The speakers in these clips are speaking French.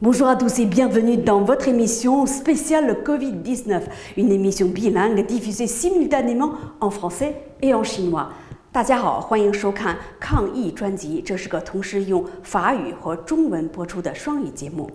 Bonjour à tous et bienvenue dans votre émission spéciale Covid-19, une émission bilingue diffusée simultanément en français et en chinois. 大家好，欢迎收看抗疫专辑，这是个同时用法语和中文播出的双语节目。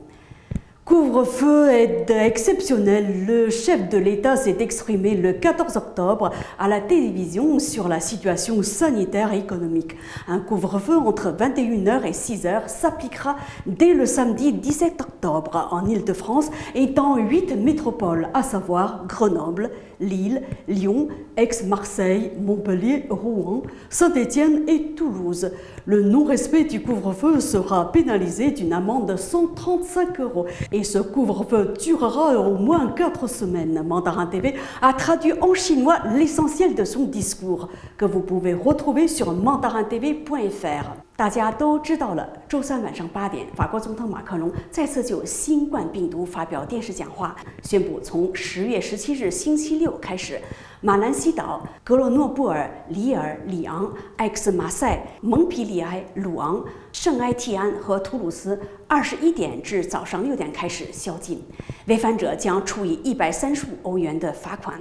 Couvre-feu est exceptionnel. Le chef de l'État s'est exprimé le 14 octobre à la télévision sur la situation sanitaire et économique. Un couvre-feu entre 21h et 6h s'appliquera dès le samedi 17 octobre en Île-de-France et dans 8 métropoles, à savoir Grenoble, Lille, Lyon, Aix-Marseille, Montpellier, Rouen, Saint-Étienne et Toulouse. Le non-respect du couvre-feu sera pénalisé d'une amende de 135 € et ce couvre-feu durera au moins 4 semaines. Mandarin TV a traduit en chinois l'essentiel de son discours, que vous pouvez retrouver sur mandarintv.fr. 大家都知道了，周三晚上8点，法国总统马克龙再次就新冠病毒发表电视讲话，宣布从10月17日星期六开始，马兰西岛、格罗诺布尔、里尔、里昂、埃克斯马赛、蒙皮利埃、鲁昂、圣埃蒂安和图鲁斯21点至早上6点开始宵禁，违反者将处以135欧元的罚款。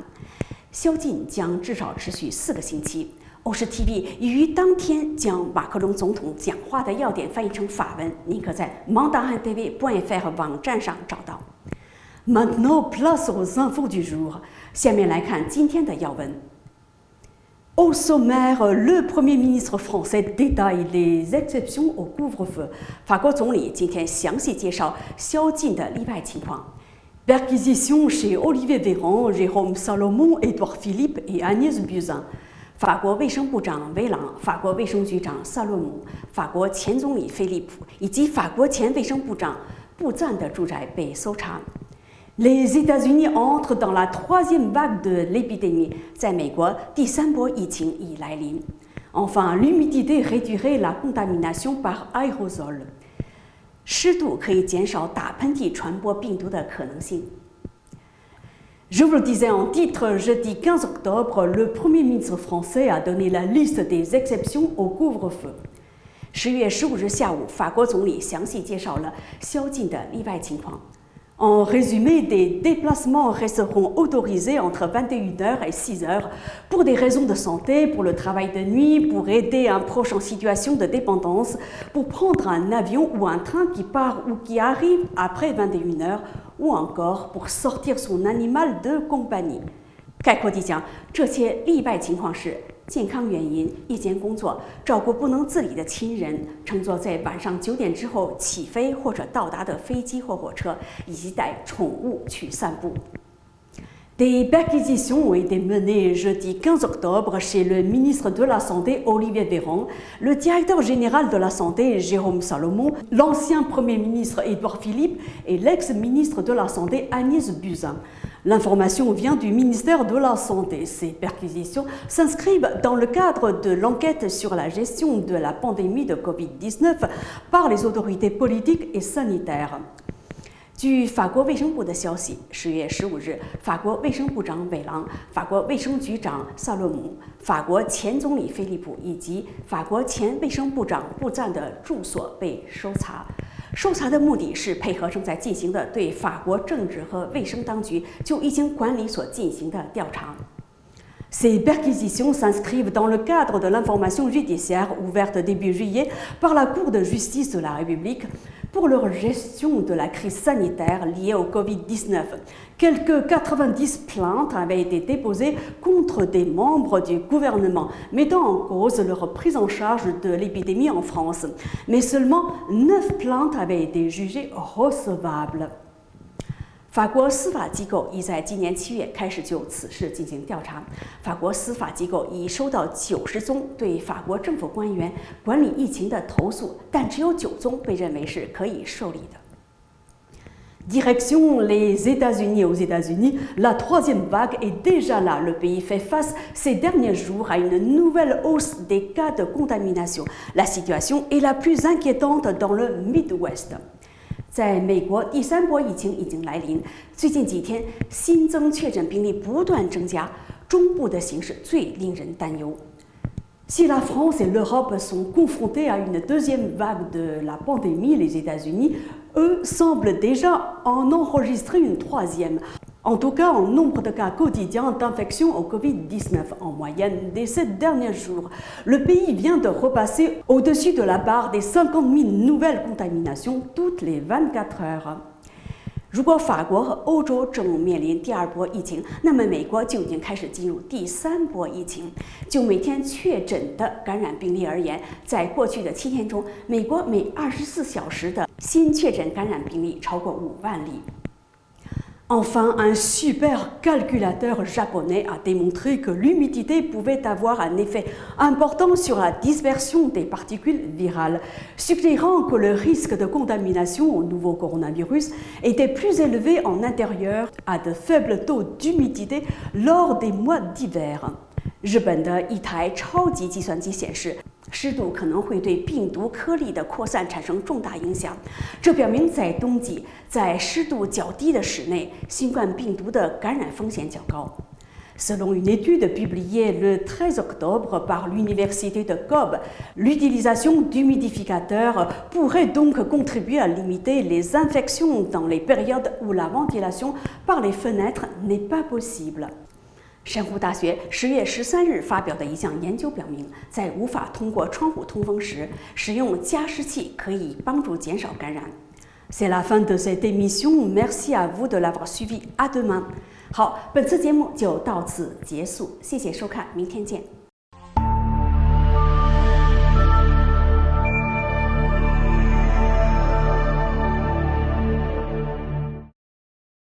宵禁将至少持续4个星期。欧视 TV 已于当天将马克龙总统讲话的要点翻译成法文，您可在 mandarintv.fr 网站上找到。Maintenant, place aux infos du jour. 下面来看今天的要闻。Au sommaire, le Premier ministre français détaille les exceptions au couvre-feu. 法国总理今天详细介绍宵禁的例外情况。Perquisition chez Olivier Véran, Jérôme Salomon, Édouard Philippe et Agnès Buzyn. 法国卫生部长维朗、法国卫生局长萨洛姆、法国前总理菲利普以及法国前卫生部长布赞的住宅被搜查。Les États-Unis entrent dans la troisième vague de l'épidémie. 在美国，第3波疫情已来临。Enfin, l'humidité réduirait la contamination par aérosol. 湿度可以减少打喷嚏传播病毒的可能性。Je vous le disais en titre, jeudi 15 octobre, le Premier ministre français a donné la liste des exceptions au couvre-feu. 10月15日下午，法国总理详细介绍了宵禁的例外情况。En résumé, des déplacements resteront autorisés entre 21h et 6h pour des raisons de santé, pour le travail de nuit, pour aider un proche en situation de dépendance, pour prendre un avion ou un train qui part ou qui arrive après 21h, ou encore pour sortir son animal de compagnie. 概括地讲，这些例外情况是健康原因、夜间工作、照顾不能自理的亲人、乘坐在晚上9点之后起飞或者到达的飞机或火车，以及带宠物去散步。Des perquisitions ont été menées jeudi 15 octobre chez le ministre de la Santé Olivier Véran, le directeur général de la Santé Jérôme Salomon, l'ancien Premier ministre Édouard Philippe et l'ex-ministre de la Santé Agnès Buzyn. L'information vient du ministère de la Santé. Ces perquisitions s'inscrivent dans le cadre de l'enquête sur la gestion de la pandémie de Covid-19 par les autorités politiques et sanitaires. 据法国卫生部的消息，10月15日，法国卫生部长韦朗、法国卫生局长萨洛姆、法国前总理菲利普以及法国前卫生部长布赞的住所被搜查。搜查的目的是配合正在进行的对法国政治和卫生当局就疫情管理所进行的调查。Ces perquisitions s'inscrivent dans le cadre de l'information judiciaire ouverte début juillet par la Cour de justice de la République pour leur gestion de la crise sanitaire liée au Covid-19. Quelques 90 plaintes avaient été déposées contre des membres du gouvernement, mettant en cause leur prise en charge de l'épidémie en France. Mais seulement 9 plaintes avaient été jugées recevables. 法国司法机构已在今年7月开始就此事进行调查。法国司法机构已收到90宗对法国政府官员管理疫情的投诉，但只有9宗被认为是可以受理的。Direction les États-Unis. Aux États-Unis, la troisième vague est déjà là. Le pays fait face ces derniers jours à une nouvelle hausse des cas de contamination. La situation est la plus inquiétante dans le Midwest. 在美国，第3波疫情已经来临。最近几天，新增确诊病例不断增加，中部的形势最令人担忧。Si la France et l'Europe sont confrontées à une deuxième vague de la pandémie, les États-Unis eux semblent déjà en enregistrer une troisième. En tout cas, en nombre de cas quotidiens d'infection au Covid-19 en moyenne dès ces derniers jours, le pays vient de repasser au-dessus de la barre des 50 000 nouvelles contaminations toutes les 24 heures。如果法国和欧洲正面临第二波疫情，那么美国就已经开始进入第三波疫情。就每天确诊的感染病例而言，在过去的7天中，美国每24小时的新确诊感染病例超过5万例。Enfin, un supercalculateur japonais a démontré que l'humidité pouvait avoir un effet important sur la dispersion des particules virales, suggérant que le risque de contamination au nouveau coronavirus était plus élevé en intérieur à de faibles taux d'humidité lors des mois d'hiver. 日本的一台超级计算机显示，湿度可能会对病毒颗粒的扩散产生重大影响。这表明在冬季，在湿度较低的室内，新冠病毒的感染风险较高。Selon une étude publiée le 13 octobre par l'université de Kobe, l'utilisation d'humidificateurs pourrait donc contribuer à limiter les infections dans les périodes où la ventilation par les fenêtres n'est pas possible. 珊瑚大学10月13日发表的一项研究表明，在无法通过窗户通风时，使用加湿器可以帮助减少感染。C'est la fin de cette émission. Merci à vous de l'avoir suivi. À demain. 好，本次节目就到此结束，谢谢收看，明天见。